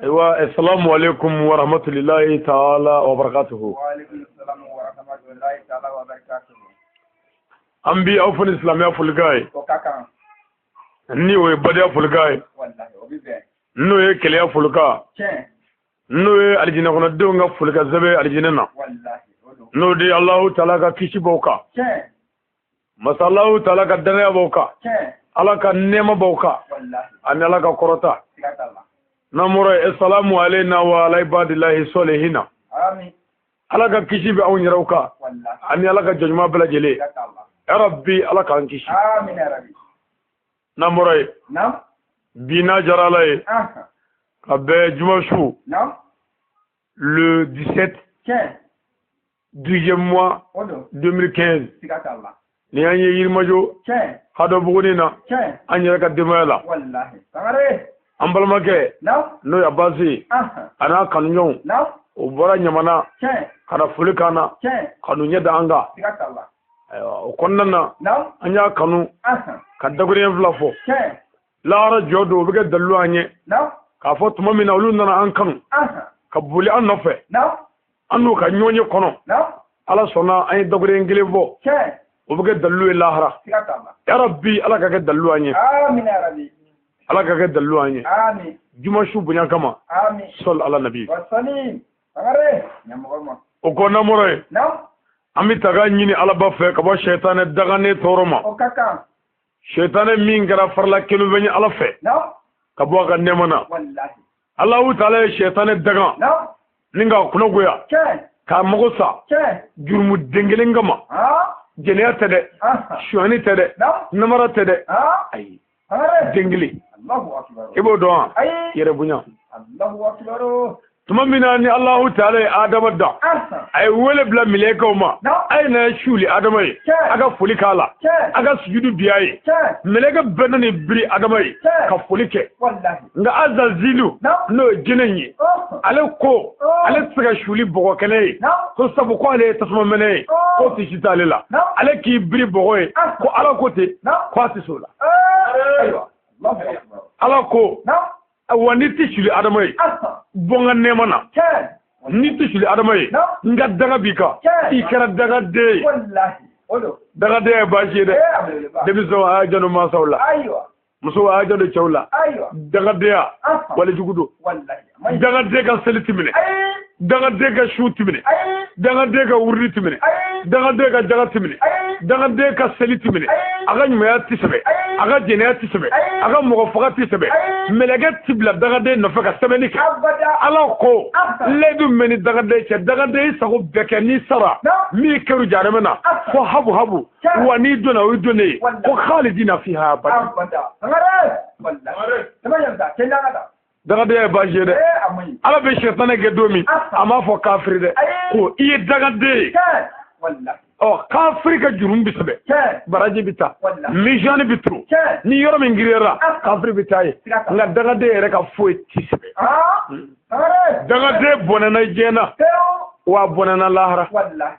أيوة السلام عليكم ورحمة الله تعالى وبركاته. وعليكم السلام ورحمة الله تعالى وبركاته. أمبي أوفن إسلامي أفولغاي. وكاكا. نيوي بدي أفولغاي. والله وبيبي. نوي كلي أفولغا. شين. نوي الجنة كنا دونغ أفولغا زبي الجنة. والله. نو دي الله تعالى كيشي بوكا. شين. مسا الله تعالى كدنيا بوكا. شين. الله كنيما بوكا. والله. أن الله كقرطا. سكت الله. نمر السلام علينا وعلى عباد الله الصالحين. آمين. الله كيشي بأون يروكا. والله. أن الله كجمع بلا جلي. سكت الله. يا ربي الله كان كيشي. آمين يا ربي. نمر نعم. بينا جرالي. Abe Jumashu. Non. Le 17 12e mois 2015. Sikatalla. Ni anye yirmajo. Hado bugunina. Anye ka demayala. Wallahi. Tangare. Ambalmake. No ya basi. Ana kanunyon. O bora nyamana. Kana fulikana. Kanu nyeda anga. Sikatalla. O konnana. Anya kanu. Kadagure enflafo. Lara jodo bege dalu anye. Ka fo tuma min olu nana an kanu ka boli an nɔfɛ an n'u ka ɲɔɲe kɔnɔ ala sɔnna an ye dagure kelen fɔ o bɛ kɛ dalilu ye lahara ya rabbi ala ka kɛ dalilu an ye ala ka kɛ dalilu an ye juma su bonya kama sɔli ala nabi o ko namɔrɔ ye an bɛ taga ɲini alaba fɛ ka bɔ sɛtanɛ daganen tɔɔrɔ ma sɛtanɛ min kɛra farila kelen bɛ ɲɛ ala fɛ ka bɔ a ka nɛɛma na Allahu taala ye sɛtanɛ daga ni ka kunagoya k'a mago sa jurumu den kelen kama jɛnɛya tɛ dɛ suɲɛni tɛ dɛ namara tɛ dɛ ayi den kelen i b'o dɔn wa yɛrɛ bonya tuma min na ni Allahu taala ye Adama da a ye wele bila mɛlɛkɛw ma a ye na suuli Adama ye a ka foli k'a la a ka sujudu bi a ye mɛlɛkɛ bɛɛ nana biri Adama ye ka foli kɛ nka Azazilu n'o ye jinɛ ye ale ko ale tɛ se ka suuli bɔgɔ kɛnɛ ye ko sabu ko ale ye tasuma mɛnɛ ye ko tɛ si t'ale la ale k'i biri bɔgɔ ye ko Ala ko ten ko a tɛ s'o la Ala ko wa ni tɛ suuli Adama ye bɔ n ka nɛɛma na ni tɛ suuli Adama ye n ka daga b'i kan i kɛra dagaden ye dagaden ye baasi ye dɛ denmisɛnw a y'a janto mansaw la musow a y'a janto cɛw la dagadenya walijugu don dagaden ka seli ti minɛ dagaden ka su ti minɛ dagaden ka wurudi ti minɛ dagaden ka jaga ti minɛ dagaden ka seli ti minɛ a ka ɲumanya ti sɛbɛ a ka jɛnɛya ti sɛbɛ a ka mɔgɔ faga ti sɛbɛ mɛlɛkɛ ti bila dagaden nɔfɛ ka sɛbɛnni kɛ Ala ko ledu mɛ ni dagaden cɛ dagaden i sago bɛɛ kɛ n'i sara min kɛru jarɛmɛ na fo habu habu wa n'i donna o ye donne ye ko khalidina fiha abada dagaden ye baasi ye dɛ Ala bɛ sɛtanɛ kɛ don min a m'a fɔ kafiri dɛ ko i ye dagaden ye kafiri ka jurum bi sɛbɛ baraji bi taa misiyɔni bi turu ni yɔrɔ min giriyara kafiri bi taa ye nka dagaden yɛrɛ ka foyi ti sɛbɛ dagaden bɔnɛna diɲɛna wa bɔnɛna lahara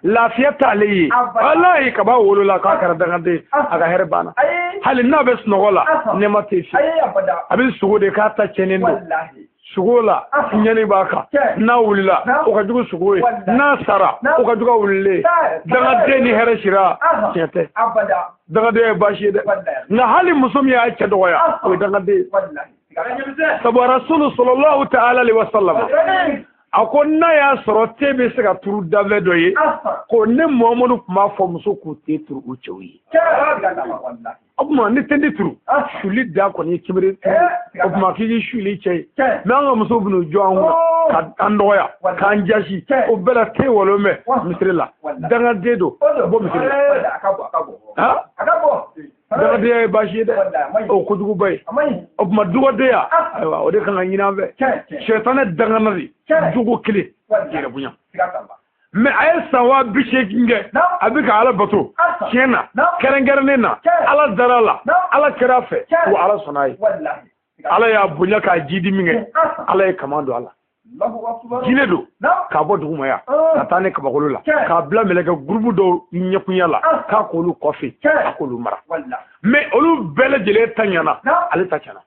lafiya t'ale ye walayi kaba wolola k'a kɛra dagaden a ka hɛrɛ banna hali n'a bɛ sunɔgɔ la nɛɛma tɛ fi a bɛ sogo de k'a ta cɛnnen don sugo la ɲɛni b'a kan n'a wulila o ka jugu sugo ye n'a sara o ka jugu wulilen dagaden ni hɛrɛ sira tiɲɛ tɛ dagaden ye baasi ye dɛ nka hali muso min y'a cɛ dɔgɔya o ye dagaden ye sabu rasulu sallallahu ta'ala alaihi wa sallam a ko n'a y'a sɔrɔ te bɛ se ka turu dafɛ dɔ ye ko ne Muhamadu tun b'a fɔ muso k'u te turu u cɛw ye o tuma ni tɛ turu suli da kɔni ye kibiri o tuma k'i k'i suli cɛ ye mɛ an ka musow bɛ n'u jɔ an kɔrɔ k'an dɔgɔya k'an jasi o bɛɛ la te wolo mɛ misiri la dangaden don bɔ misiri la dangadenya ye baasi ye dɛ o kojuguba ye o tuma dɔgɔdenya ayiwa o de kan ka ɲini an fɛ sɛtanɛ dangana de jogo kelen yɛrɛ bonya mɛ a ye san 80 kɛ a bɛ ka Ala bato tiɲɛ na kɛrɛnkɛrɛnnen na Ala dara la Ala kɛra a fɛ wa Ala sɔnna a ye Ala y'a bonya k'a jidi min kɛ Ala ye kama don a la jinɛ don k'a bɔ duguma yan ka taa ne kabakolo la k'a bila mɛlɛkɛ gurupu dɔw ɲɛkunya la k'a k'olu kɔfɛ a k'olu mara mɛ olu bɛɛ lajɛlen ta ɲɛna ale ta tiɲɛna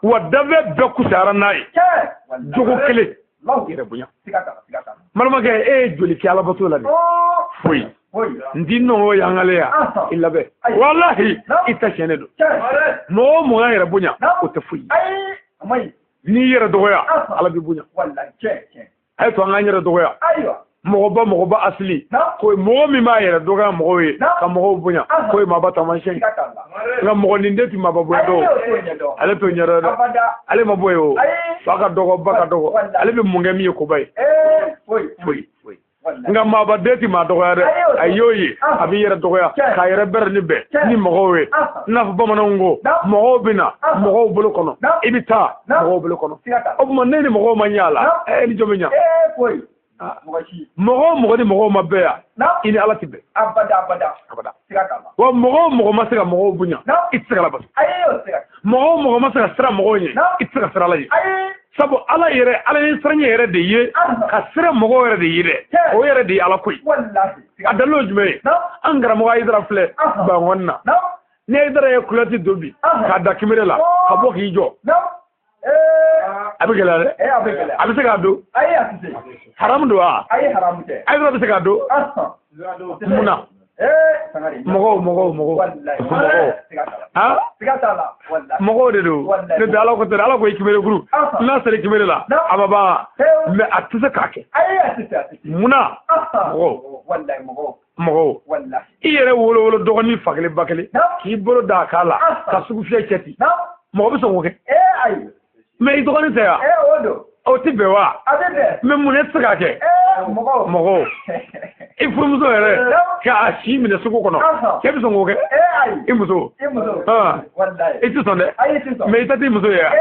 wa dafɛ bɛɛ kusayara n'a ye jogo kele yɛrɛ bonya malama kɛ e ye joli kɛ alabato la de foyi ndi nɔgɔ yangale ya i labɛn wallahi i ta tiɲɛ don mɔgɔ o mɔgɔ yɛrɛ bonya o tɛ foyi n'i yɛrɛ dɔgɔya ala b'i bonya a ye to an k'an yɛrɛ dɔgɔya mɔgɔba asili ko mɔgɔ min b'a yɛrɛ dɔgɔya mɔgɔw ye ka mɔgɔw bonya ko ye maaba taamasiyɛn nka mɔgɔ nin de tun maaba bonya dɔw ale t'o ɲɛdɔn dɛ ale ma bɔ yen o ba ka dɔgɔ ale bɛ mun kɛ min ye koba ye foyi nka maaba den tɛ maa dɔgɔya dɛ a y'o ye a b'i yɛrɛ dɔgɔya k'a yɛrɛ bɛrɛ ni bɛn ni mɔgɔw ye i n'a fɔ bamananw ko mɔgɔw bɛ na mɔgɔw bolo kɔnɔ i bɛ taa mɔgɔw bolo kɔnɔ o tuma ne ni mɔgɔw ma ɲɛ a la e ni jɔn bɛ ɲɛ mɔgɔ ni mɔgɔw ma bɛɛ yan i ni ala tɛ bɛn wa mɔgɔ ma se ka mɔgɔw bonya i tɛ se ka labato mɔgɔ ma se ka sira mɔgɔw ye i tɛ se ka sira ala ye sabu ala ye siranɲɛ yɛrɛ de ye ka sira mɔgɔw yɛrɛ de ye dɛ o yɛrɛ de ye ala koyi a dalil'o jumɛn ye an karamɔgɔ Ayidara filɛ Bangɔni na ni Ayidara ye kulɛti don bi k'a da kimere la ka bɔ k'i jɔ a bɛ gɛlɛya dɛ a bɛ se k'a don haramu don wa Ayidara bɛ se k'a don mun na mɔgɔw mɔgɔw de don ne bɛ ala ko tɛ ala ko i kimere kuru n'a sera kimere la a ma ban mais a tɛ se k'a kɛ munna mɔgɔw i yɛrɛ wolo dɔgɔnin fa kelen ba kelen k'i bolo da k'a la ka sugu fiyɛ cɛ ten mɔgɔ bɛ sɔn k'o kɛ mais i dɔgɔnin tɛ yan o tɛ bɛn wa mais mun ne tɛ se k'a kɛ mɔgɔw i furumuso yɛrɛ k'a si minɛ sugu kɔnɔ cɛ bɛ sɔn k'o kɛ i muso i tɛ sɔn dɛ mais i ta t'i muso ye yan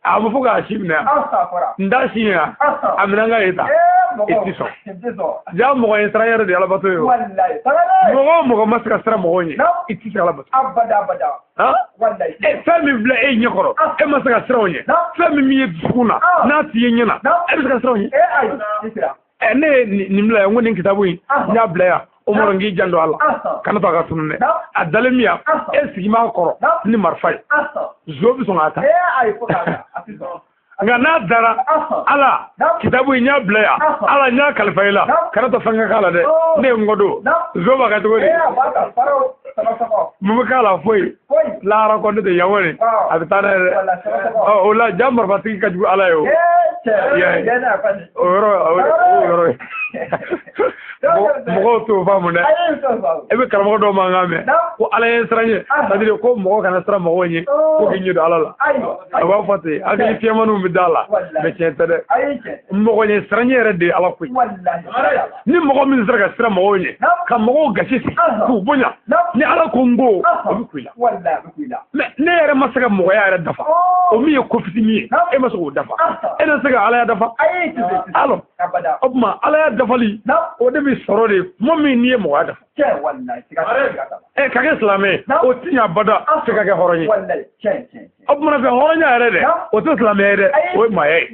a ma fɔ k'a si minɛ n t'a si yan a minɛ n ka ye ta i tɛ sɔn ja mɔgɔ ye siran yɛrɛ de alabato ye o mɔgɔ ma se ka siran mɔgɔw ye i tɛ se ka alabato fɛn min filɛ e ɲɛ kɔrɔ e ma se ka siran o ɲɛ fɛn min ye dusukun na n'a t'i ye ɲɛ na e bɛ se ka siran o ɲɛ ne ye nin bila yan ko nin kitabu in n y'a bila yan o mɔrɔ n k'i janto a la kana to a ka tunun dɛ a dalen min yan e sigi m'a kɔrɔ ni marifa ye zo bɛ sɔn k'a ta nka n'a dara ala kitabu in n y'a bila yan ala n y'a kalifa i la kana to fɛn ka k'a la dɛ ne ye n kɔdon zo b'a kɛ cogo di mun bɛ k'a la foyi lahara kɔni tɛ yan kɔni a bɛ taa n'a ye dɛ o la ja marifatigi ka jugu ala ye o o yɔrɔ ye mɔgɔw t'o faamu dɛ e bɛ karamɔgɔ dɔw mankan mɛn ko ala ye siran ye c'est-à-dire ko mɔgɔ kana siran mɔgɔw ɲɛ ko k'i ɲɛ don ala la a b'a fɔ ten hakili fiyɛmaniw bɛ da la mais tiɲɛ tɛ dɛ mɔgɔ ɲɛ siran ɲɛ yɛrɛ de ye ala koyi ni mɔgɔ min sera ka siran mɔgɔw ɲɛ ka mɔgɔw gasi k'u bonya ni ala ko n ko o bɛ ku i la mais ne yɛrɛ ma se ka mɔgɔya yɛrɛ dafa o min ye ko fitinin ye e ma se k'o dafa e na se ka ala ya dafa alors o tuma ala ya dafali o de bɛ sɔrɔ de kuma min n'i ye mɔgɔya dafa ka kɛ silamɛ o ti ɲɛ bada f'i ka kɛ hɔrɔn ye o tuma fɛ hɔrɔnya yɛrɛ dɛ o tɛ silamɛya ye dɛ o ye maaya ye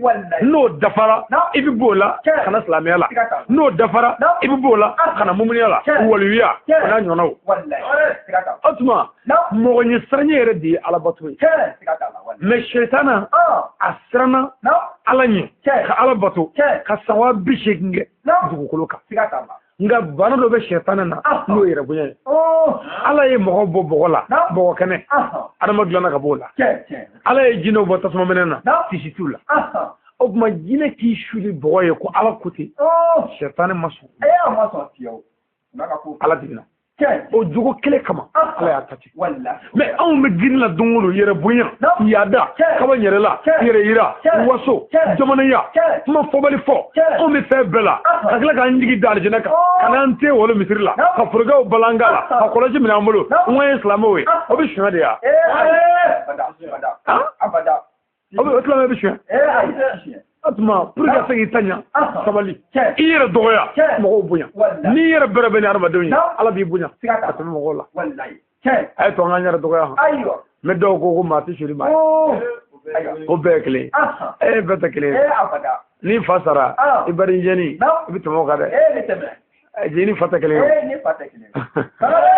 n'o dafara i bɛ b'o la ka na silamɛya la n'o dafara i bɛ b'o la ka na mumuniya la waliya o n'a ɲɔgɔnnaw o tuma mɔgɔ ɲɛ siranɲɛ yɛrɛ de ye alabato ye mais sɛtana a siranna ala ɲɛ ka ala bato ka san 80 kɛ dugukolo kan nka bana dɔ bɛ sɛtana na n'o yɛrɛ bonya ye ala ye mɔgɔ bɔ bɔgɔ la bɔgɔ kɛnɛ adama dilanna ka b'o la ala ye jinɛw bɔ tasuma minɛ na tisi t'u la o tuma jinɛ k'i suli bɔgɔ ye ko ala ko ten sɛtana ma sɔn ala dimina o jogo kelen kama ala y'a ta ten mais anw bɛ girin la don o don yɛrɛ bonya yaada kaba yɛrɛ la yɛrɛ yira waso jamanaya kuma fɔbali fɔ anw bɛ fɛn bɛɛ la ka tila k'an jigi da alijinɛ kan ka n'an tɛ wolo misiri la ka forokew balanga la ka kɔlɔsi minɛ an bolo n ko ye silamɛw ye o bɛ suɲɛ de ya o silamɛ bɛ suɲɛ o tuma pour que ka se k'i ta ɲɛ sabali i yɛrɛ dɔgɔya mɔgɔw bonya n'i yɛrɛ bɛrɛ bɛ ni adamadenw ye ala b'i bonya ka tɛmɛ mɔgɔw la a ye to an k'an yɛrɛ dɔgɔya mɛ dɔw ko maa tɛ suri maa ye o bɛɛ ye kelen ye bɛɛ tɛ kelen ye n'i fa sara i bari jɛni i bɛ tɛmɛ o kan dɛ jini fata kelen ni fata kelen sangare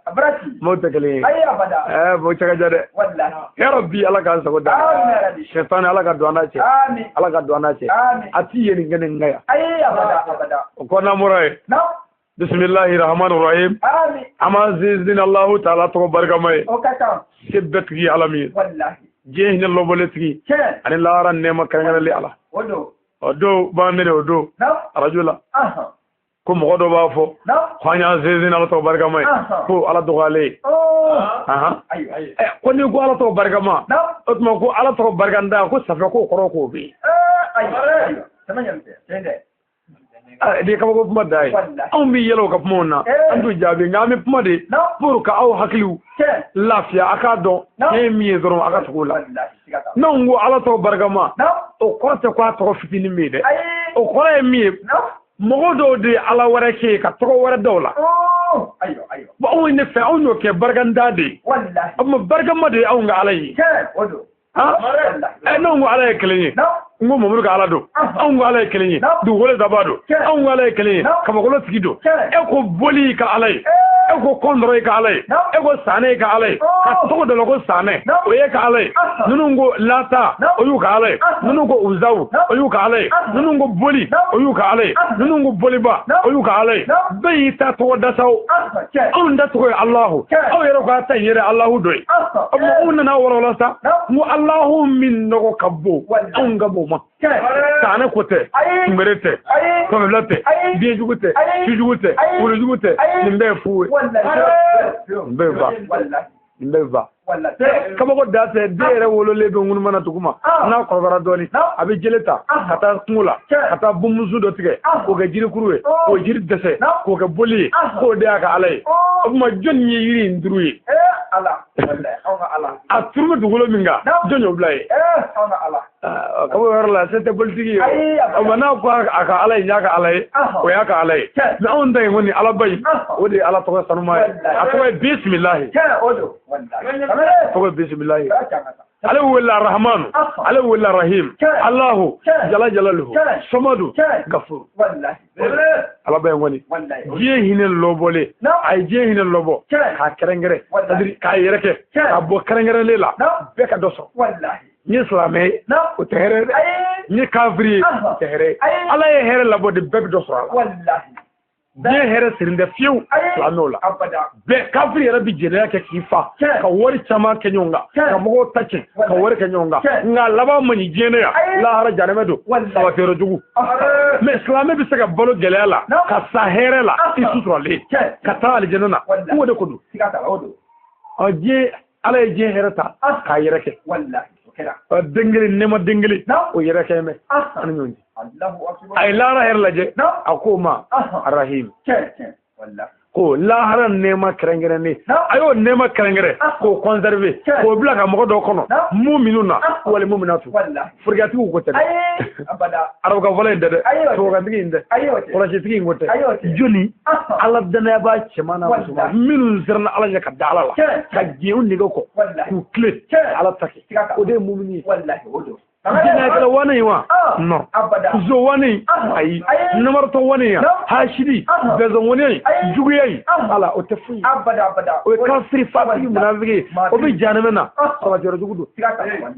abrati mota kelen ay abada bo caga jade wallahi ya rabbi ala ka sago da amin ya rabbi shaytan ala ka duana ce amin ala ka duana ce amin ati yeni ngene ngaya ay abada ko na muray na bismillahir rahmanir rahim amin ama zizina allah ta'ala to barka mai o kata sibbat gi alamin wallahi jehni loboletgi ken ani laran nema kangana li ala odo ba ne odo rajula ko mo do ba fo khanya zezina ala to barka mai ko ala do gale ayo ko ni ko ala to barka ma otmo ko ala to barka nda ko safa ko koro ko bi ayo tamanyante tende de ka ko puma dai on bi yelo ka puma na andu jabe ngami puma de pour ka aw hakliu lafiya aka do e mi zoro aka tukula nongo ala to bargama o korte ko to fitini mi de o kore mi mogo do de ala wara ke ka to wara dawla ayo ba on ne fa on ke barganda de wallahi amma bargama de on ga alayi odo nongo ala kelenye ngo momuru ga ala do on ala kelenye du wole dabado on ala kelenye kama ko tigido e ko boli ka alay e ko kondro ka alay e ko sane ka alay ka to do ko sane o ye ka alay nunungo lata o yu ka alay nunungo uzawu o yu ka alay nunungo boli o yu ka alay nunungo boliba o yu ka alay bai ta to da saw on da to Allah o yero ka ta yere Allah doy amma unna na wala sa mu Allah min no kabbo on gabo ma tane kote merete komlate biejugute tujugute urujugute nimbe fuwe mbeva kama ko date dere wolo lebe ngunu mana tukuma na ko bara doni abi jeleta kata kungula kata bumuzu do tige ko ga jiri kuruwe ko jiri dese ko ga boli ko de aka alay ma jonni yiri ndruyi ala wallahi ala a turma dugulo minga jonyo blay ala kama warla c'était politique o na ko aka alay nyaka alay ko yaka alay na on day woni ala bay wodi ala to sanuma akoy bismillah odo wallahi ko bismillah ala wala rahman ala wala rahim allah jalla jalaluhu samadu gafur wallahi ala bay woni je hinel lobole ay je hinel lobo ka kerengere tadri ka yereke ka bo kerengere lela be ka doso wallahi ni islamé o tere ni kafri tere ala ye here labo de be doso wallahi be here sirinde fiu islanola abada be kafri rabbi jene ke kifa ka wori chama kenyonga ka mo tache ka wori kenyonga nga laba mani jene ya la hara janemedo sawa tero jugu me islamé bi sega bolo gelela ka sahere la isutrale ka ta aljanna ko de kodu sigata odo oje ala je herata ka yereke wallahi dengeli nema dengeli o yereke me an nyonji Allahu akbar ay lara herlaje akoma arrahim wallahi ko lahara nema kerengere ne ayo nema kerengere ko conserver ko bila ka mo do kono mu'minuna wala mu'minatu furgati ko tede abada arab ka wala ndede to ga digi inde ko la ci tigi ngote joni ala dana ba ci mana ko minu zirna ala ya ka dalala ka jeun ni ko ku kle ala taki ko de mu'mini wallahi odo jina kala wani wa no zo wani ai numar to wani ya hashidi bezon wani juguyai ala o tafi abada o kafiri fati munafiki o bi janamena sala joro jugudu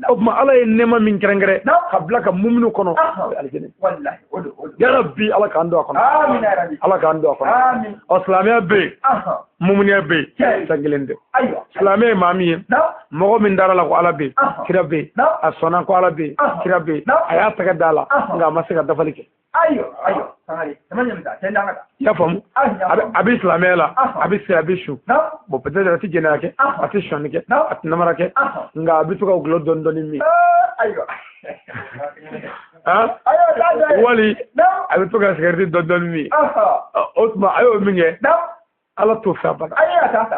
o ma ala nema min kerengere kabla ka mumnu kono aljanna wallahi odo ya rabbi ala ka ando kono amin ya rabbi ala ka ando kono amin islamiya be mumniya be sangelende ayo islamiya mamiye mogo min darala ko ala be kira be asona ko ala be kira be aya taga dala nga masaka dafalike ayo sangari tamanya mita tenda ngata ya famu abi islamiya la abi sirabishu bo peut-être ati jenake ati shonike ati namarake nga abi to ko glodon doni mi ayo wali abi to ga sigarti doni mi otma ayo minge ala to fa bana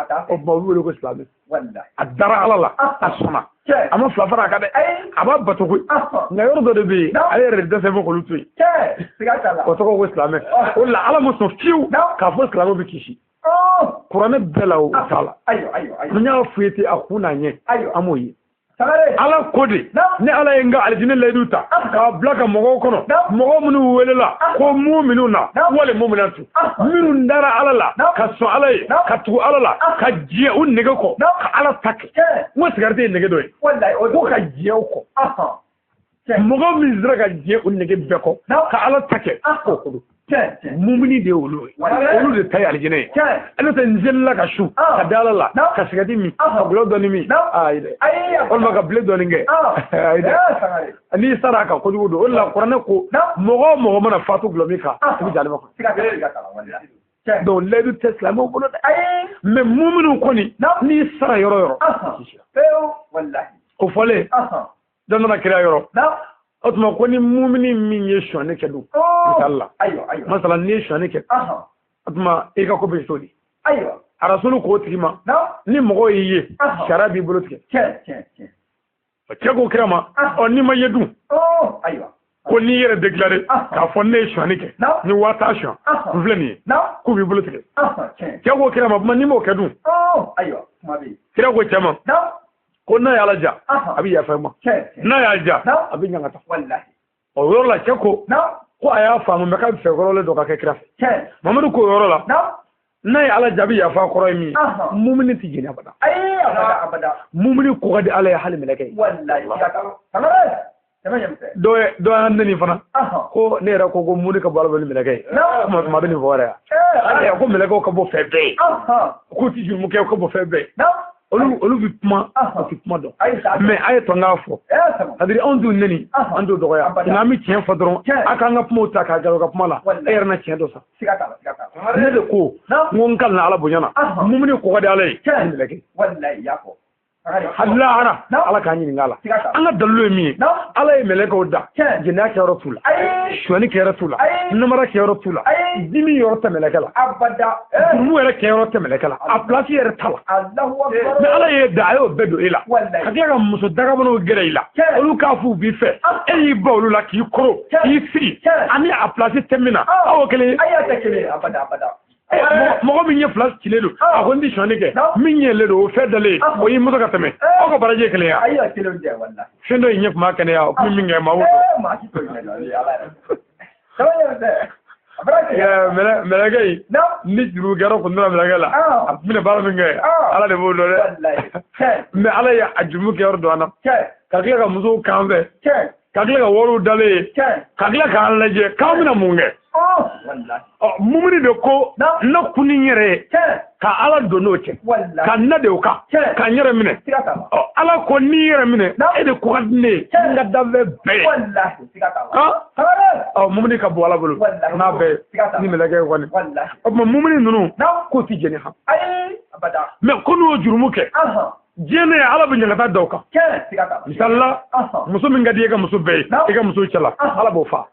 ta o ba wulu ko islamique wallahi adara ala la asma ama flafara ka de aba bato ko nga yordo de bi ay redda se mo ko lutu ko to ko islamique wala ala mo so fiu ka fo islamique bi kishi qur'an belaw sala ayo nya fuete akuna nye amoyi ala kodi ni ala yenga aljina layduta ka blaka mogo kono mogo munu welela ko mu'minuna wala mu'minatu minun dara ala la ka so ala ka tu ala la ka je un nege ko ka ala tak mo sigarte nege doy wallahi o ka je ko mogo min zira ka je un nege beko ka ala take ko ko mumini de olu de tay aljina ala tan jella ka shu ka dalala ka sigati mi ka bulo doni mi ayde on ma ka ble doni nge ayde ani saraka ko judo wala qur'an ko mogo mana fatu glomi ka bi jalima ko do ledu tesla mo bono mais muminu ko ni sara yoro wallahi ko fole dan na kira yoro otuma ko ni mumini min ye shone ke du inshallah ayo masala ni shone ke otuma e ka ko be sodi ayo rasulu ko tima ni mogo yiye sharabi bulutke ke ko krama on ni ma yedu ayo ko ni yere déclarer ka fonne shone ke ni wata shon vleni ko bi bulutke ke ko krama ma ni mo ke du ayo ma bi kira ko chama ko na ya laja abi ya fama na ya ja abi nyangata wallahi o yoro la cheko ko aya famu me ka fe goro le do ka kekra mamadu ko yoro la na ya alaja abi ya fa koro mi mumini ti jeni abada abada mumini ko gadi ala ya hal melake wallahi do andani fana ko ne ra ko go muni ka balbo ni melake ma beni vora ya ko melake ko bo febe ko ti jumu ke ko bo febe olu bi kuma do mais ay to nga fo adiri on du neni ando do ya na mi tien fo dron aka nga kuma ta ka jaro ka kuma la er na tien do sa sigata ne de ko ngon kal na ala bunyana mumni ko gade ala ni leke wallahi yako halla ara ala ka ni ngala anga dallo mi ala e meleke oda jina ka rasul shwani ka rasul numara ka rasul dimi yorta melekala abada mu era ka yorta melekala a place era tala Allahu akbar me ala ye daayo bedo ila kaga muso daga bono gere ila olu ka fu bi fe e yi bawlu la ki koro yi fi ani a place temina awo kele ayata kele abada mogo min ye place kilelo a condition ke min ye le do fedale o yi muso ka teme o ko baraje kele ya ayi kele de wallahi fendo yi nyef ma kene ya ko min nge ma wuto ma ki to ne ala sawa de abrake ya mele gay ni juru garo ko ndra mele gala min bala min nge ala de bo do de wallahi me ala ya ajumu ke ordo ana kakle ka muso kanve kakle ka woru dale kakle ka alaje kamina munge mumuni de ko na kuni yere ka ala dono che ka na de ka nyere mine ala ko ni yere mine e de ko adne nga dave be wallahi mumuni ka bo ala bulu na be ni me lage ko ni mumuni nunu ko ti jeni ha abada me ko no jurumuke jene ala bi nyanga dawka inshallah muso min ngadi ga muso be e ga muso chala ala bo fa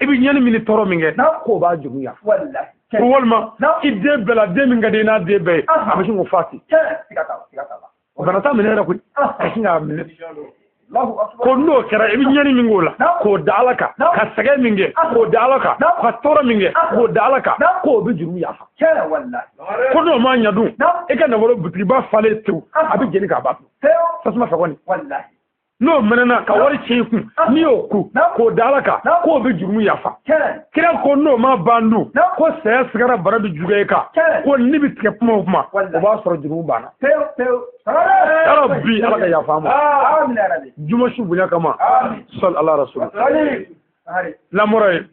ibi nyani mini toro minge ko ba jugu ya wallahi ko wolma idde bela de minga de na de be abashi ngo fati sigata o bana ta minera ko asinga minera ko no kera ibi nyani mingola ko dalaka ka sage minge ko dalaka ka toro minge ko dalaka ko bi jugu ya fa kera wallahi ko no ma nyadu e ka na woro butri ba fale tu abi jeni ka ba fasma fa woni wallahi no menena ka wari cheku ni oku ko dalaka ko be jurumu yafa kira ko no ma bandu ko saya sigara baradu juge ka ko ni bi tike kuma o ba soro jurumu bana rabbi ala ka yafa mu amin ya rabbi juma shubunya kama sal ala rasul la moray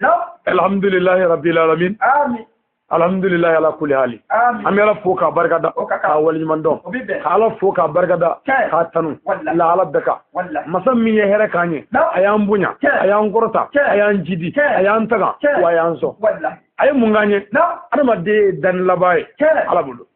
alhamdulillah rabbil alamin amin alhamdulillah ala kulli hali ami ala foka barkada ka wali man don ala foka barkada ka tanu la ala beka masam mi ye here kanye ayan bunya ayan korota ayan jidi ayan taga wa ayan so ay munganye adama de dan labay ala bulu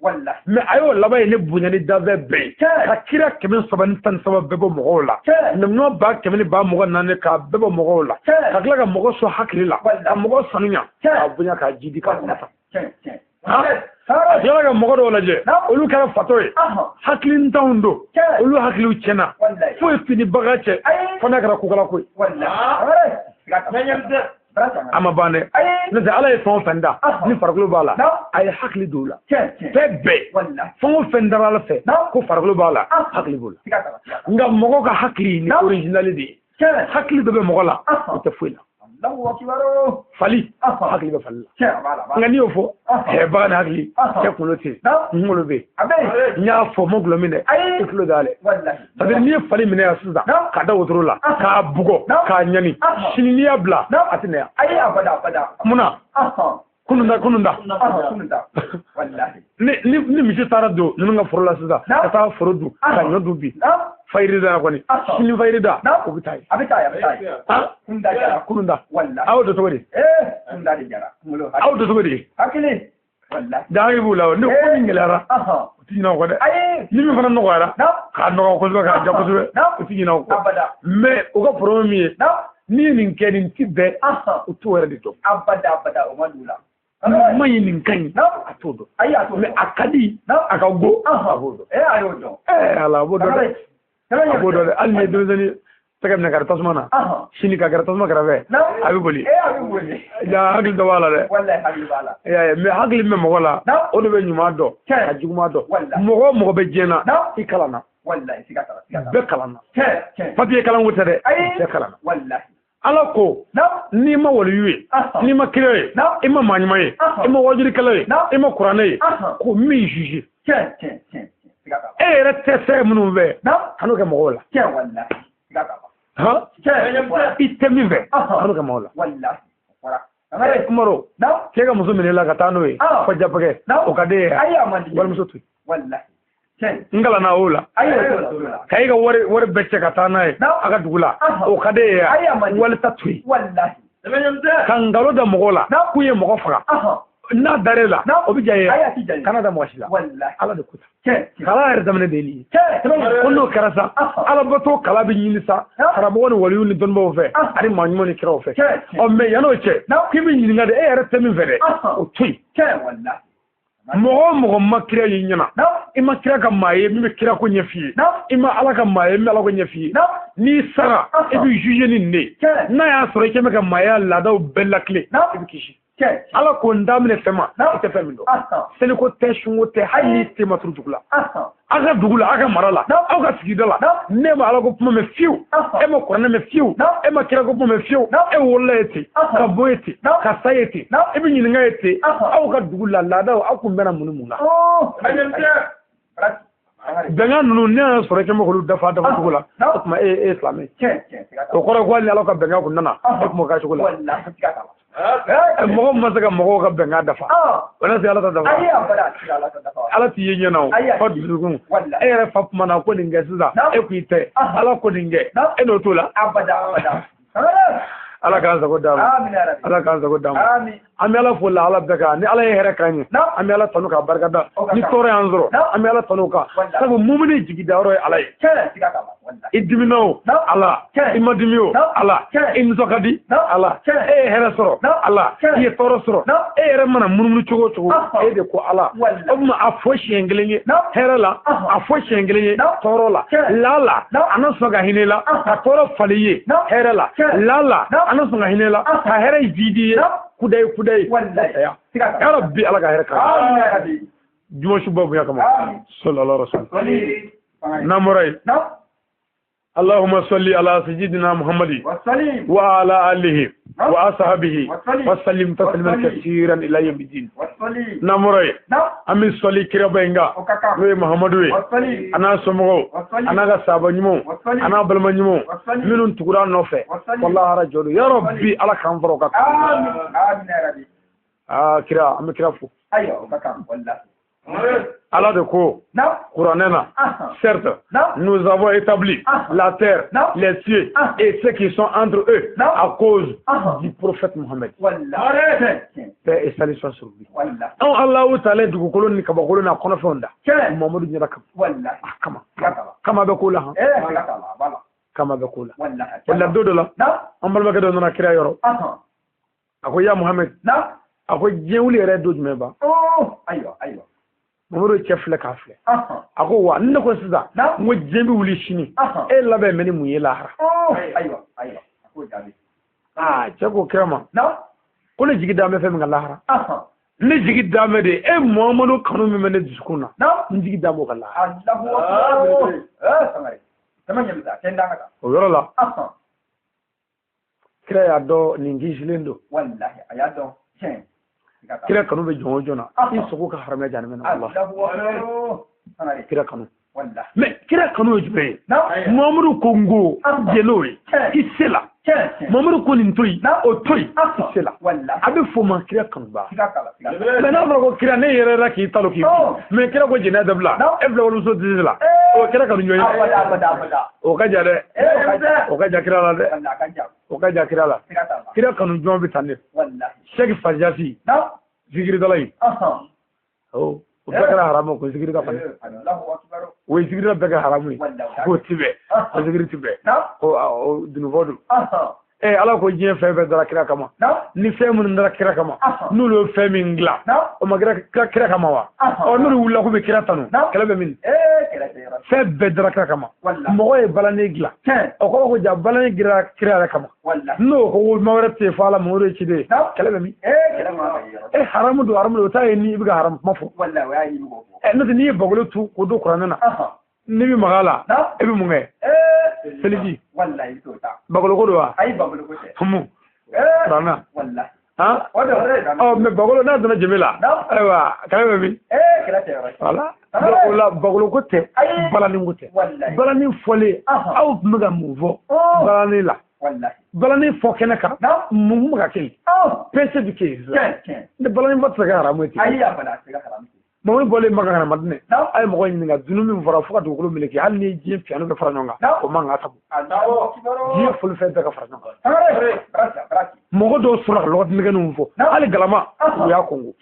me ayo labay ne bunya ni dave be ka kira kemen saban tan sabab bebo mogola nemno ba kemen ba mogo nane ka bebo mogola ka kila ka mogo so hakila ka mogo sanunya ka bunya ka jidi ka yala ga mogo do laje olu kala fatoy haklin tawndo olu haklu chena fo fini bagache fona kala kugala koy wallahi ama bane نزل على فون فندا نفرق له بالا أي حق لي دولا تبى فون فندا على فيه كو فرق له بالا حق لي بولا نعم مغوك حق لي نوريجينال دي حق لي دبي مغلا تفويلا fali hakili be falla ngani yo fo e bagana hakili ke kuloti ngolo be nya fo moglo mine e kulo dale tadir ni fali mine asuza ka da wotorola ka bugo ka nyani shini ni abla atine ay abada muna kununda wallahi ni mi ci tarado nu nga forola suza ka ta forodu ka nyodu bi fayrida ko ni shini fayrida ko bitay kununda wallahi awdo to wadi kunda di jara mulo awdo to wadi hakili wallahi daay bu law ne ko ngelara tino ko de ni mi fana no wara ka no ko ka japo to tino ko mais o ko premier ni nin kedin tibbe o to wara di to abada o madula mayi nin kan atodo mais akadi akago abodo ayodo ala bodo abodo alme dozani tagam na kartas mana shini ka kartas ma karave abi boli ya hagil do wala de wallahi hagil wala ya me hagil me mo wala o do be nyuma do ajuguma do mo be jena ikalana wallahi sikata be kalana papier kalan wutade be kalana wallahi alako ni ma wali yuwe ni ma kire ima manymaye ima wajiri kale ima qur'ane ko mi juge rete munu be hanu ke mo wala wallahi sikata ha itemi be hanu ke mo wala wallahi wala maro kega muso mene la katano e ko japage o kade wal muso tu wallahi ngala na ola kai ga wore becce katana e aga dugula o kade wal tatwi wallahi kan galo da mogola kuye mogo faga na darela o bijaye kanada mwashila wallahi ala de kuta kala er zamane deli kono karasa ala bato kala bi nyinisa karabo woni wali ni donbo fe ari manimo ni kiro fe o me yano che kimi nyinga de er temi fere o tui wallahi mogo makira yinyana ima kira ka maye mi kira ko nyefi ima ala ka maye mi ala ko nyefi ni sara e bi juge ni ne na ya sore ke me ka maye la da bella clé e bi kishi ala ko ndamne fema ite femindo sele ko teshungo te hali te matru dugula aga dugula aga marala aga sigidala ne ma ala ko puma me fiu e ma korne me fiu e ma kira ko puma me fiu e wolete ka boyete ka sayete e bi nyinga ete aga dugula la da aku mbena mununga benga nunu ne sore ke mo ko dafa dugula ma islami ko ko ni ala ko benga ko nana ko ka shugula mo ma saka mo ko benga dafa wala si ala ta dafa ala ti yenya na o dugun re fa mana ko ninga siza e ku ite ala ko ninge e no tola abada ala kan sa ko dama ala kan sa ko dama ami ala fo la ala beka ni ala here kan ami ala tanu ka barka da ni tore anzoro ami ala tanu ka sabu mumini jigi dawro ala idimino ala imadimio ala inzokadi ala e here soro ala ye toro soro e here mana mununu chogo chogo e de ko ala o ma afoshi engelenye here la afoshi engelenye toro la lala anaso ga hinela ka toro faliye here la lala anaso ga hinela ka here vidiye kudai wallahi ya rabbi ala ga here ka amin ya rabbi juma shubabu ya kama sallallahu alaihi wasallam namurai اللهم صل على سيدنا محمد وعلى آله وأصحابه وسلم تسليما كثيرا إلى يوم الدين نمري أمي صلي كربينغا وي محمد وي أنا سمو أنا غسابنيمو أنا بلمنيمو منون تقران نوفي والله رجل يا ربي على كان فروكا آمين يا ربي كرا أمي كرافو أيوه كاكام والله Allah de quoi Couranena, certes, nous avons établi la terre, les cieux et ceux qui sont entre eux à cause du prophète Mohammed. Paix et salut soit sur lui. Donc Allah ou Ta'ala du kolon ni kabakolo na kono fonda. Mohammed ni rakam. Kama bekola kama bekola. Wala dodola. Ambal bagado na kira yoro. Akoya Mohammed. Akoy jewli re doj meba. Aywa. Moro chefle kafle ako wa ndako siza mo jembi wuli shini e labe meni mu yela aywa ako jabi chako kema ko ne jigi dame fe min lahara ne jigi dame de e muhammadu kanu min ne dusukuna ne jigi dame ko lahara Allahu akbar samari tamanya bisa tenda ngata o yoro la kira ya do ni ngishilen do wallahi ayado chen kira kanu be jongo jona i suku ka harame janame na Allah Allahu akbar samari kira kanu wallahi mais kira kanu jube muhammadu kongo jelori isela Mamadou ko nin toyi o toyi sela abe foma kira kanu ba mais na fara ko kira ne yere ra ki talo ki mais kira ko jina dabla e bla wala so dizila o kira kanu nyoy o ka jare o ka jakira la de o ka jakira la kira kanu jom bi tanne Sheikh Fajasi zikiri dalai o bakara haramu ko zikiri da fanne o zikiri da bakara haramu ko tibe o zikiri tibe o dunu vodu ala ko jien fe be dara kira kama ni fe mun dara kira kama nulo fe min gla o magra kira kama wa o nuru wula ko be kira tanu kala be min fe be dara kira kama mo e balane gla o ko ja balane gira kira kama no ko mawra te fala mo re ci de kala be min haramu do haramu ta ni biga haram mafo wallahi wa yi mo no ni bagolo tu ko do qur'ana na ni bi magala e bi mu nge seliji wallahi to ta bagolo ko do wa ay bagolo ko te humu rana wallahi ha odo re oh me bagolo na dona jemila aywa kala be kala te wala la bagolo ko te balani ko te balani fole aw muga muvo balani la wallahi balani fo kenaka mu muga ke pese du ke de balani vat ga haramati ay ya bala ga haramati mo bole magana madne ay mo goyin nga dunu min fara fuka do ko miliki hal ni jiem piano be fara nyonga ko manga tabu jie ful fe daga fara nyonga mo do sura lo ni ganu fo ali galama ya kongo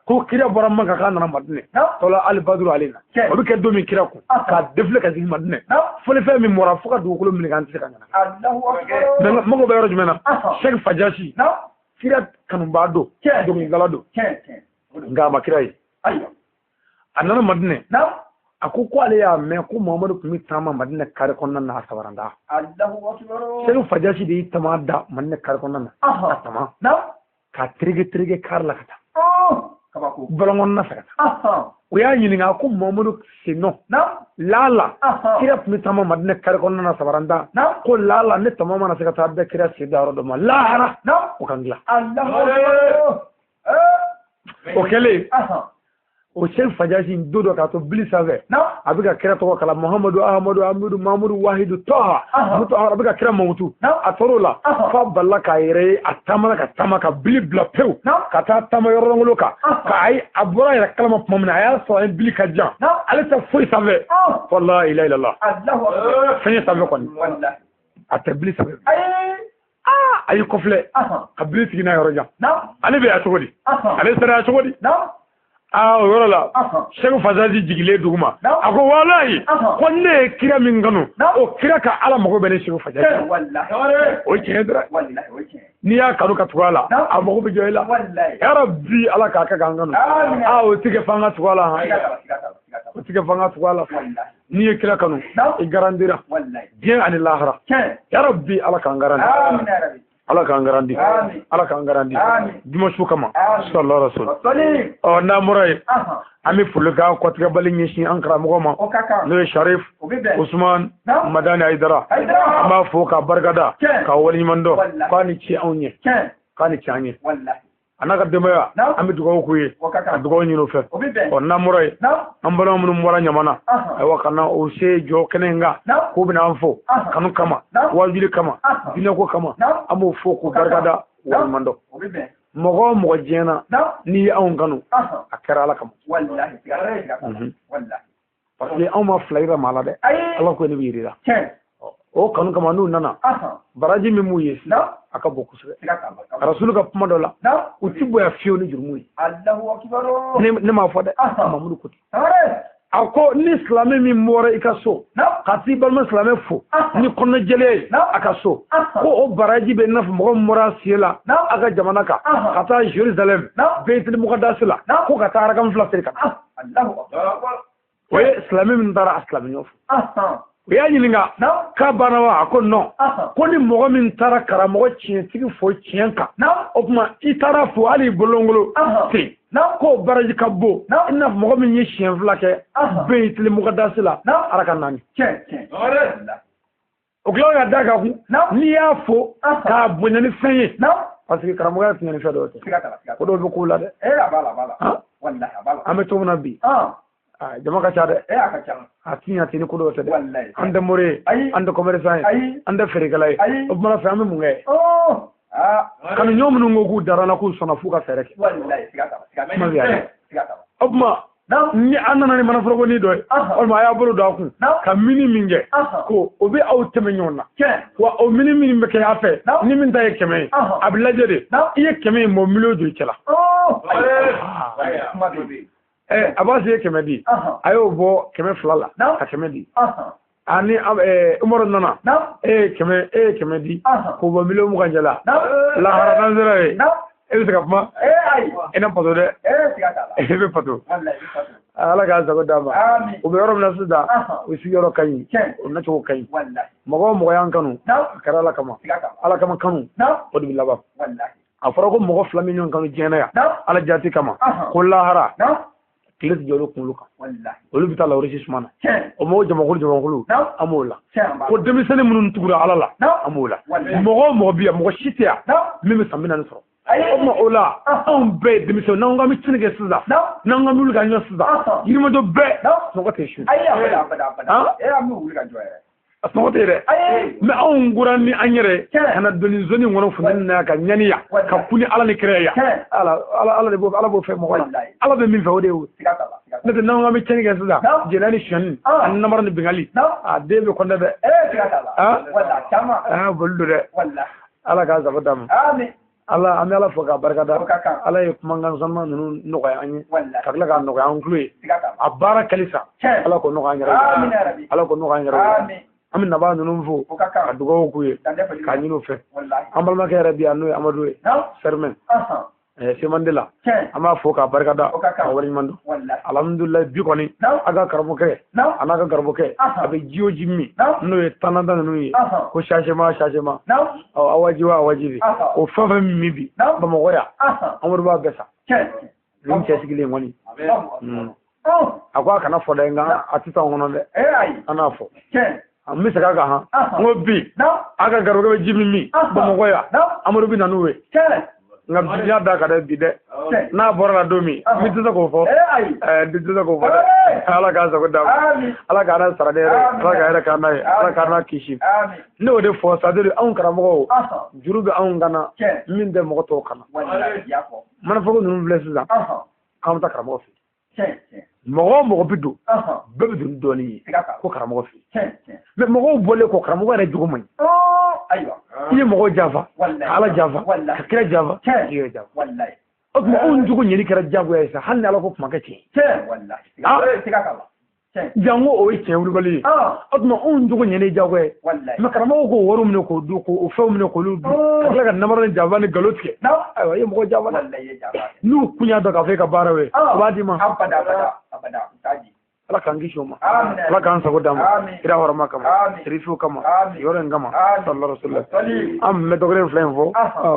ko kira bora manga kana madne tola al badru alina o be ke do mi kira ko ka defle ka zin madne ful fe mi mora fuka do ko miliki an tsika nyana Allahu akbar mo go be roju mena Sheikh Fajasi kira kanu bado do mi galado nga makirai ayo anana madne akoko ale ya me ko Muhammadu kuma tama madne kare konna na sabaranda Allahu akbar sai Fajasi da tamada madne kare konna na tama ka trige karla kata kaba ko balongon na sakata o ya yini nga ko Muhammadu sino lala kira kuma tama madne kare konna na sabaranda ko lala ne tama na sakata da kira sidaro do ma lahara o kangla Allahu akbar o kele o Sheikh Fajasi dodo ka to bili save abiga kira to kala Muhammadu Ahmadu Ahmadu Mahmudu Wahidu Taha mutu abiga kira mawutu atorola fa balla ka yere atama ka tamaka bili bla pew ka ta tama yorongolo ka ay abura ira kalama pomna ya so en bili ka jan alita foi save wallahi la ilaha illallah Allahu akbar fanya save kon wallahi atabili save ay kofle ka bili tigina yoro jan ale be atogodi ale sara atogodi o yoro la Sheikh Fajasi jigile duguma ako wallahi ko ne kira min ganu o kira ka ala mago bene Sheikh Fajasi wallahi o kidra wallahi o kidra ni ya kanu ka tuwala a mago be joyla wallahi ya rabbi ala ka ka ganganu o tige fanga tuwala o tige fanga tuwala ni kira kanu i garandira wallahi bien ani lahara ya rabbi ala ka garandi amin ya rabbi ala kan garandi ala kan garandi dimashu kama sallallahu alaihi wasallam o na murai ami fuluga ko tiga balin shi an kara mu ma ne Sharif Usman Madani Aidara amma foka bargada ka wani mando kwani ci aunye kwani ci anye wallahi anaka demaya ami dugo ku ye dugo nyino fe o na murai an bala mun wala nyamana ay wakana o se jo kenenga ko bina anfo kanu kama wajili kama dina ko kama amo foko bargada wal mando mogo jena ni an kanu akara ala kama wallahi wallahi parce que on ma flaira malade Allah ko ne birira o kanu kama nu nana baraji mi muye aka boku sebe rasul ka kuma dola utibo ya fiyo ni jurmuyi Allahu akbar ne ma fode mamudu kuti ako ni islami mi mora ikaso kati balma islami fo ni kono jele akaso ko o baraji be naf mo mora siela aga jamana ka kata Jerusalem Beitul Muqaddas la ko kata ara kam flasir ka Allahu akbar we islami min dara islami yof u y'a ɲininka k'a banna wa a ko non ko ni mɔgɔ min taara karamɔgɔ tiɲɛtigi fo tiɲɛ kan o tuma i taara fo hali bolongolo ten k'o baraji ka bon i n'a fɔ mɔgɔ min ye siɲɛ 2 kɛ bɛɛ y'i tilen mɔgɔdasi la ala ka naani o tila ka da kan kun n'i y'a fo k'a bonya ni fɛn ye parce que karamɔgɔya tiɲɛ ni fɛn dɔw tɛ o dɔw bɛ k'u la dɛ an bɛ cogo min na bi jama ka ca dɛ a tiɲɛ tɛ ni ko dɔw tɛ dɛ an tɛ mori ye an tɛ commerçant ye an tɛ feerekɛla ye o tuma fɛ an bɛ mun kɛ kanu ɲɔgɔn minnu ko k'u dara la k'u sɔnna f'u ka fɛɛrɛ kɛ o tuma ni an nana ni manaforoko ni dɔ ye walima a y'a bolo don a kun ka mini min kɛ ko o bɛ aw tɛmɛ ɲɔgɔn na wa o mini min bɛ kɛ a fɛ ni min ta ye 100 ye a bɛ lajɛ de i ye 100 in bɔ million don i cɛ la a b'a se ye 100 di a y'o bɔ 200 la ka 100 di ani Umaru nana e ye 100 di k'o bɔ million 20 la lahara n'an sera ye e bɛ se ka kuma i na pato dɛ e bɛ pato ala k'a sago d'a ma o bɛ yɔrɔ min na sisan o sigiyɔrɔ ka ɲi o nacogo ka ɲi mɔgɔ o mɔgɔ y'an kanu a kɛra ala kama kanu o de bɛ laban a fɔra ko mɔgɔ 2 min ɲɔgɔn kanu diɲɛ yan ala jati kama ko lahara tile tɛ jɔ olu kunkolo kan olu bɛ taa lawurisi suma na o mɔgɔ jamakulu an b'o la ko denmisɛnnin minnu tugura ala la an b'o la mɔgɔ o mɔgɔ bɛ yan mɔgɔ si tɛ yan min bɛ san 40 sɔrɔ o tuma o la anw bɛɛ ye denmisɛnw n'anw ka bɛ tiɲɛni kɛ sisan n'anw ka wuli ka ɲɔ sisan yirimajɔ bɛɛ sunɔgɔ tɛ su a sunɔgɔ tɛ dɛ mɛ anw gora ni an yɛrɛ ka na doni zoni kɔnɔ funtɛni na ka ɲani yan ka ku ni ala ni kira yan ala b'o fɛ mɔgɔ ye ala bɛ min fɛ o de ye o ne tɛ n'anw ka bɛ tiɲɛni kɛ sisan jɛnɛ ni sɔni ani namara ni bengali a den bɛ kɔnɛ dɛ boli don dɛ ala k'a sago d'a ma ala an bɛ ala fɔ k'a barikada ala ye kumakan sanuma ninnu nɔgɔya an ye ka tila k'a nɔgɔya an tulo ye a baara kalisa ala k'o nɔgɔya an yɛrɛ ala k'o nɔgɔya an yɛrɛ an bɛ naba ninnu fo ka dugawu k'u ye k'a ɲini u fɛ an balimakɛ yɛrɛ bi yan n'o ye amadu ye sɛrimɛ semandela an b'a fɔ k'a barikada ka wari ɲuman dɔn alhamdulilayi bi kɔni a ka karamɔgɔkɛ a n'a ka garabɔkɛ a bɛ ji o ji min n'o ye tanada ninnu ye ko changement awaji o fɛn fɛn min bi bamakɔ yan amadu b'a bɛɛ sa ni cɛ sigilen kɔni a ko a kana fɔ dɛ nka a tɛ taa kɔnɔ dɛ an n'a fɔ an bɛ segin a kan n ko bi a ka garabɔkɛ bɛ ji min bamakɔ yan amadu bɛ na n'o ye nka biya da ka dɛ bi dɛ n'a bɔra la don min mi tɛ se k'o fɔ tɛ se k'o fɔ dɛ ala k'a sago d'a ma ala k'a na sara ne yɛrɛ ala ka yɛrɛ k'a n'a ye ala k'a n'a kisi ne y'o de fɔ c'est-à-dire anw karamɔgɔw juru bɛ anw kana min tɛ mɔgɔ tɔw kana manafoko ninnu filɛ sisan k'an bɛ taa karamɔgɔ fɛ mɔgɔ o mɔgɔ bɛ don bɛɛ bɛ don dɔɔnin ye ko karamɔgɔ fɛ mɛ mɔgɔw bɔlen kɔ karamɔgɔ yɛrɛ jogo man ɲi i ye mɔgɔw janfa ka ala janfa ka kira janfa ka yɛrɛ janfa o tuma anw jogo ɲɛli kɛra jagoya ye sa hali ni ala ko kuma kɛ tiɲɛ jango o ye tiɲɛ wulibali ye o tuma anw jogo ɲɛli jagoya ye mɛ karamɔgɔw k'o wariw minɛ k'o dun k'o fɛnw minɛ k'olu dun ka tila ka namara ni janfa ni nkalon tigɛ ayiwa i ye mɔgɔ janfa n'u kun y'a dɔn k'a fɔ e ka baara ye o b'a d'i ma ala k'an kisi o ma ala k'an sago d'a ma kira hɔrɔma kama serifiw kama yɔrɔ in kama sallallahu alaihi wasallam an bɛ dɔgɔkɛ filɛ in fɔ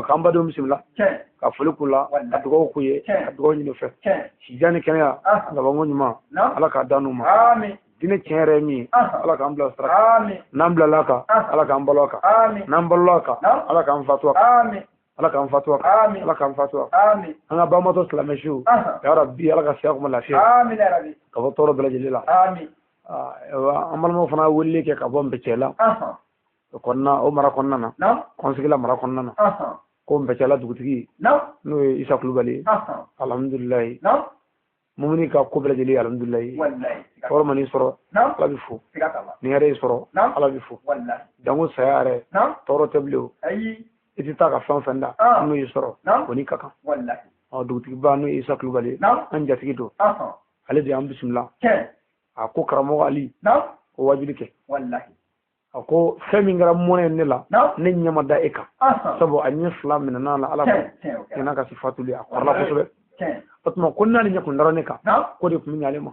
k'an badenw bisimila ka foli k'u la ka dugawu k'u ye ka dugawu ɲini fɛ sijan ni kɛnɛya labanko ɲuman ala k'a dan n'u ma diinɛ tiɲɛ yɛrɛ ye min ye ala k'an bila sira kan n'an bilala a kan ala k'an balo a kan n'an balola a kan ala k'an fatu a kan ala k'an fatu a kan ala k'an fatu a kan an ka banbatɔ silamɛsiw ya rabbi ala ka siya kuma lafiya ka bɔ tɔɔrɔ bɛɛ lajɛlen la an balimaw fana weleli kɛ ka bɔ Npɛcɛla o kɔnɔna o mara kɔnɔna na kɔnsigila mara kɔnɔna na ko Npɛcɛla dugutigi n'o ye Isa Kulubali alhamdulilayi mumuni ka ko bɛɛ lajɛlen alhamdulilayi tɔɔrɔ ma n'i sɔrɔ ala bɛ fo ni yɛrɛ y'i sɔrɔ ala bɛ fo jango saya yɛrɛ tɔɔrɔ tɛ bilen o i tɛ taa ka fɛn fɛn da n'o y'i sɔrɔ o ni ka kan dugutigiba n'o ye Isa Kulubali an jatigi don ale de y'an bisimila a ko karamɔgɔ Ali o wajibi kɛ a ko fɛn min kɛra mɔnɛ ne la ne ɲɛ ma da e kan sabu a ɲɛ 2 minɛna la ala ko n'a ka sifatuli a kɔrɔla kosɛbɛ o tuma ko naani ɲɛ kun dara ne kan ko de kun bɛ ɲale ma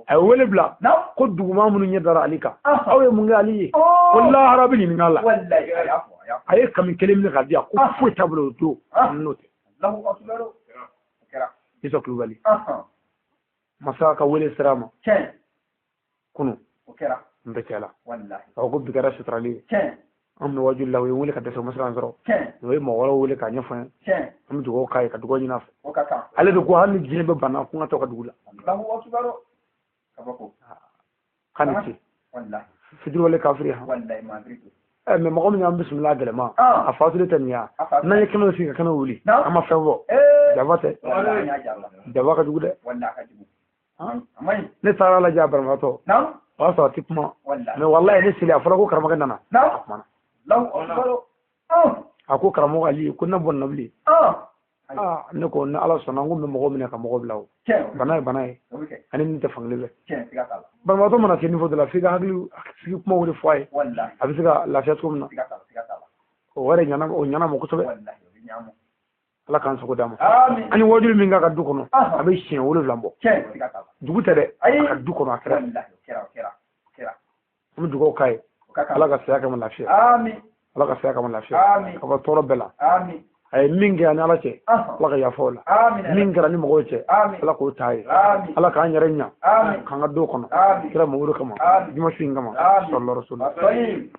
a ye wele bila نعم ko duguma minnu ɲɛ dara ali kan آه. aw ye mun kɛ ali ye آه. ko lahara bɛ ɲininka la والله يا عفو يا a ye kami kelen minɛ ka di yan ko foyi t'a bolo o don n'o tɛ الله أكبر كرا Isa Kulubali أها masa ka wele sira ma كان kunu وكرا n bɛ cɛ la والله a ko bi kɛra suturali ye كان an bɛ wajuli la o ye wele ka dɛsɛ masira sɔrɔ كان o ye mɔgɔ wɛrɛw wele k'a ɲɛfɔ n ye كان an bɛ dugawu k'a ye ka dugawu ɲini a fɛ وكاكا ale de ko hali ni diɲɛ bɛ bana ko n ka to ka dugu la الله أكبر كبكو k'a ni ce والله fitiri wale kafiri ha والله ما أدري mɛ mɔgɔ min y'an bisimila gɛlɛma Ah. a fatuli tɛ nin ya A fatuli. n'an ye kɛnɛ sigi ka kɛnɛ wuli Non. an ma fɛn fɔ إيه jaba tɛ والله يا جابر jaba ka jugu dɛ والله كجبو Ah. أمي ne taara lajɛ a banabaatɔ نعم o y'a sɔrɔ a tɛ kuma والله mɛ wallahi ne seli a fɔra ko karamɔgɔ nana a نعم kumana الله أكبر a ko karamɔgɔ ali ko ne bɔ nabili ne ko ni ala sɔnna n ko n bɛ mɔgɔw minɛ ka mɔgɔw bila o كان bana ye bana ye وكان ani min tɛ fankelen bɛ كان سيجاتا banabaatɔ mana se niveau dɔ la f'i ka hakili sigi kuma de fɔ a ye والله a bɛ se ka lafiya cogo min na سيجاتا o wɛrɛ ɲana ma kosɛbɛ والله بنيامو ala k'an sago d'a ma آمين ani wajuli min ka du kɔnɔ a bɛ siɲɛ 7 bɔ كان سيجاتا dugu tɛ dɛ Ayi. a ka du kɔnɔ a kɛrɛ والله كرا an bɛ dugawu k'a ye وكاكا ala ka saya kama lafiya آمين ala ka saya kama lafiya Amin. ka bɔ tɔɔrɔ bɛɛ la آمين a ye min kɛ ani ala cɛ أها ala ka yafa o la آمين min kɛra ni mɔgɔw cɛ Amin. ala k'o taa ye Amin. ala k'an yɛrɛ ɲa Amin. k'an ka do kɔnɔ Amin. kira mamuru kama Amin. dimanche in kama Amin. sallallahu alaihi wasallam طيب